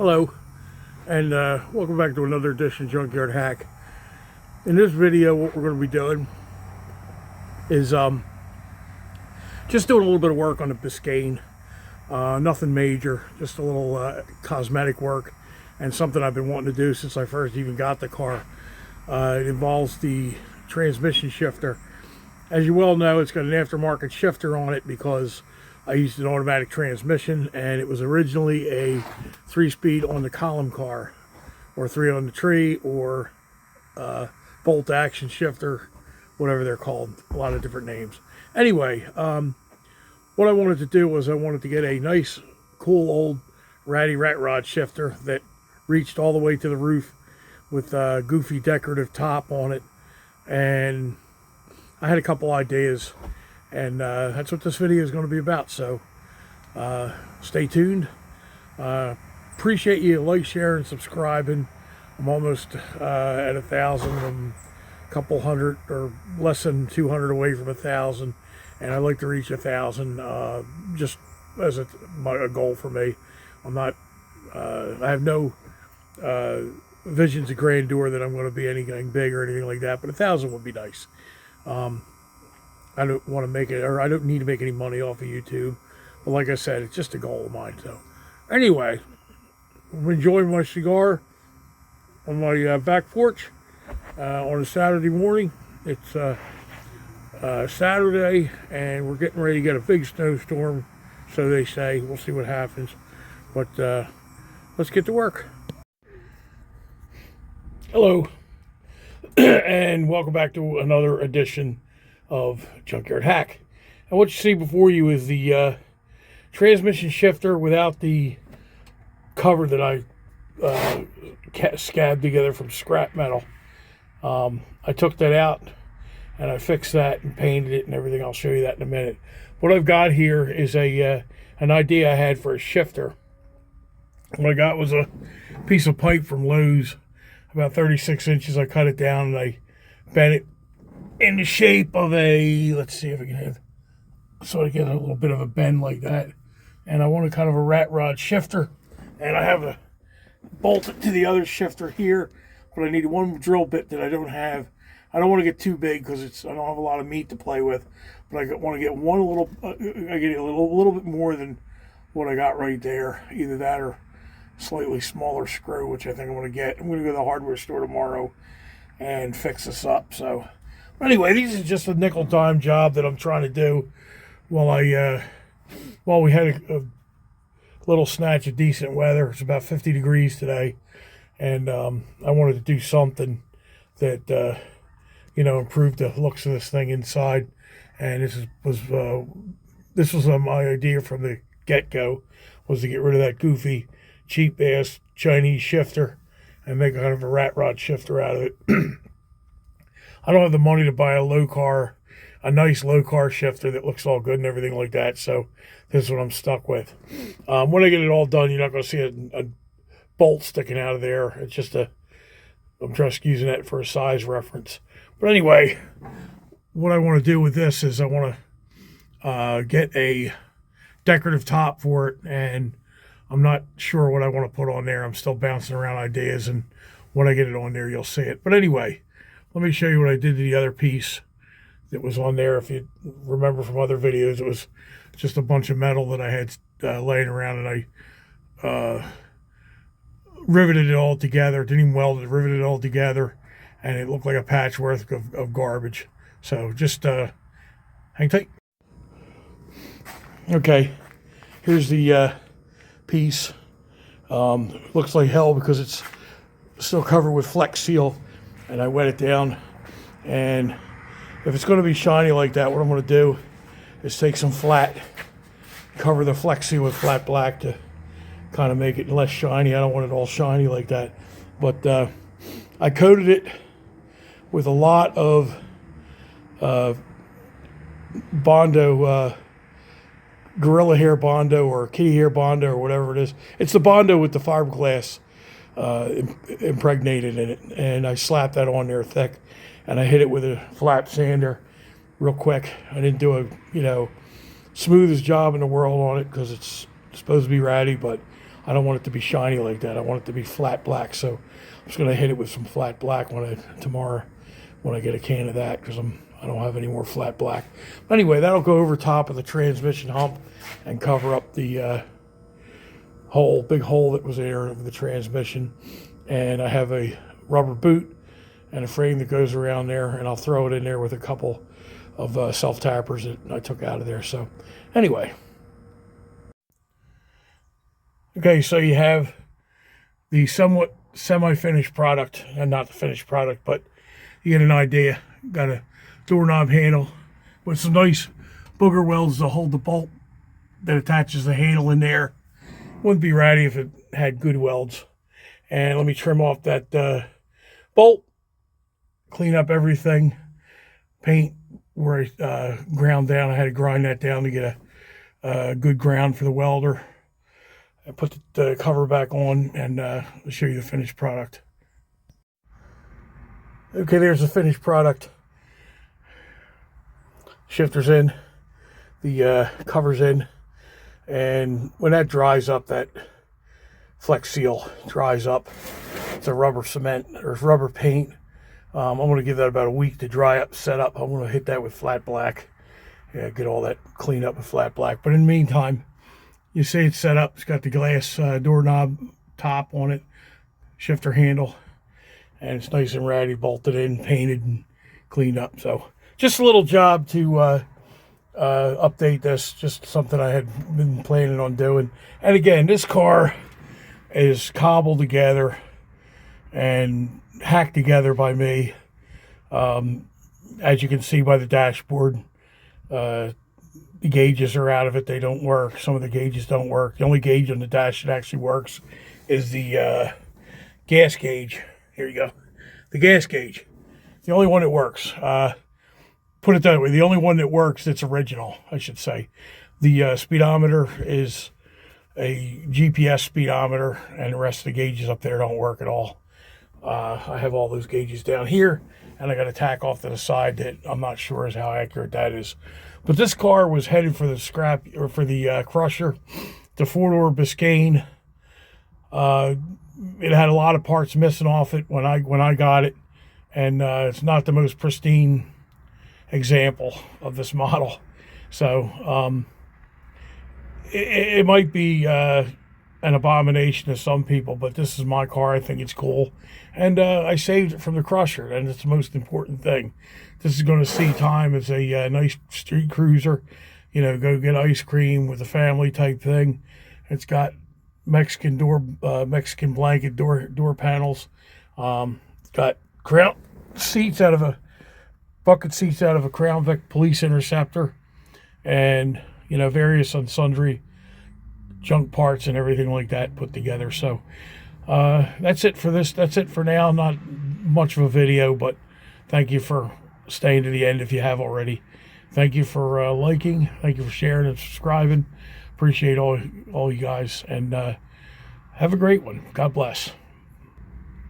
Hello, and welcome back to another edition of Junkyard Hack. In this video, what we're going to be doing is just doing a little bit of work on the Biscayne. Nothing major, just a little cosmetic work, and something I've been wanting to do since I first even got the car. It involves the transmission shifter. As you well know, it's got an aftermarket shifter on it because I used an automatic transmission, and it was originally a 3-speed on the column car, or 3 on the tree, or bolt action shifter, whatever they're called, a lot of different names. Anyway, what I wanted to do was I wanted to get a nice, cool old ratty rat rod shifter that reached all the way to the roof with a goofy decorative top on it, and I had a couple ideas. And that's what this video is going to be about. So stay tuned. Appreciate you like, sharing, subscribing. I'm almost at 1,000. I'm a couple hundred or less than 200 away from 1,000, and I'd like to reach 1,000 just as a goal for me. I'm not. I have no visions of grandeur that I'm going to be anything big or anything like that, but 1,000 would be nice. I don't want to make it, or I don't need to make any money off of YouTube. But like I said, it's just a goal of mine. So anyway, I'm enjoying my cigar on my back porch on a Saturday morning. It's Saturday, and we're getting ready to get a big snowstorm, so they say. We'll see what happens. But let's get to work. Hello, and welcome back to another edition of Junkyard Hack. And what you see before you is the transmission shifter without the cover that I scabbed together from scrap metal. I took that out and I fixed that and painted it and everything. I'll show you that in a minute. What I've got here is an idea I had for a shifter. What I got was a piece of pipe from Lowe's, about 36 inches. I cut it down and I bent it in the shape of a, let's see if I can have, so I get a little bit of a bend like that. And I want a kind of a rat rod shifter. And I have a bolted to the other shifter here, but I need one drill bit that I don't have. I don't want to get too big because I don't have a lot of meat to play with, but I want to get one little, I get a little bit more than what I got right there. Either that or slightly smaller screw, which I think I'm going to get. I'm going to go to the hardware store tomorrow and fix this up. So anyway, this is just a nickel-dime job that I'm trying to do while we had a little snatch of decent weather. It's about 50 degrees today, and I wanted to do something that improved the looks of this thing inside. And this was my idea from the get-go, was to get rid of that goofy, cheap-ass Chinese shifter and make kind of a rat rod shifter out of it. I don't have the money to buy a nice low car shifter that looks all good and everything like that. So this is what I'm stuck with. When I get it all done, you're not going to see a bolt sticking out of there. It's just I'm just using that for a size reference. But anyway, what I want to do with this is I want to get a decorative top for it, and I'm not sure what I want to put on there. I'm still bouncing around ideas, and when I get it on there, you'll see it. But anyway, let me show you what I did to the other piece that was on there. If you remember from other videos, it was just a bunch of metal that I had laying around, and I riveted it all together. Didn't even weld it, riveted it all together, and it looked like a patchwork of garbage. So just hang tight. Okay, here's the piece. Looks like hell because it's still covered with Flex Seal, and I wet it down. And if it's going to be shiny like that, what I'm going to do is take some flat, cover the Flex Seal with flat black to kind of make it less shiny. I don't want it all shiny like that. But I coated it with a lot of Bondo, gorilla hair Bondo or kitty hair Bondo or whatever it is. It's the Bondo with the fiberglass impregnated in it. And I slapped that on there thick, and I hit it with a flat sander real quick. I didn't do a, smoothest job in the world on it because it's supposed to be ratty, but I don't want it to be shiny like that. I want it to be flat black. So I'm just going to hit it with some flat black tomorrow when I get a can of that, because I don't have any more flat black. But anyway, that'll go over top of the transmission hump and cover up the big hole that was there of the transmission. And I have a rubber boot and a frame that goes around there, and I'll throw it in there with a couple of self-tappers that I took out of there. So anyway. Okay, so you have the somewhat semi-finished product, and not the finished product, but you get an idea. Got a doorknob handle with some nice booger welds to hold the bolt that attaches the handle in there. Wouldn't be ratty if it had good welds. And let me trim off that bolt, clean up everything, paint where I ground down. I had to grind that down to get a good ground for the welder. I put the cover back on, and I'll show you the finished product. Okay, there's the finished product. Shifter's in, the cover's in, and when that dries up, that Flex Seal dries up. It's a rubber cement or rubber paint. I'm going to give that about a week to dry up, set up. I'm going to hit that with flat black. Yeah, get all that cleaned up with flat black. But in the meantime, you see it's set up. It's got the glass doorknob top on it, shifter handle, and it's nice and ratty, bolted in, painted, and cleaned up. So just a little job to update this, just something I had been planning on doing. And again, this car is cobbled together and hacked together by me. As you can see by the dashboard, the gauges are out of it. They don't work. Some of the gauges don't work. The only gauge on the dash that actually works is the gas gauge. Here you go. The gas gauge. The only one that works. Put it that way. The only one that works that's original, I should say. The speedometer is a GPS speedometer, and the rest of the gauges up there don't work at all. I have all those gauges down here, and I got a tack off to the side that I'm not sure is how accurate that is. But this car was headed for the scrap, or for the crusher, the 4-door Biscayne. It had a lot of parts missing off it when I got it, and it's not the most pristine example of this model. So it might be an abomination to some people, but this is my car. I think it's cool, and I saved it from the crusher, and it's the most important thing. This is going to see time as a nice street cruiser, you know, go get ice cream with a family type thing. It's got Mexican blanket door panels. It's got crown seats out of a bucket seats out of a Crown Vic Police Interceptor, and you know, various and sundry junk parts and everything like that put together. So that's it for this. That's it for now. Not much of a video, but thank you for staying to the end if you have already. Thank you for liking. Thank you for sharing and subscribing. Appreciate all you guys, and have a great one. God bless.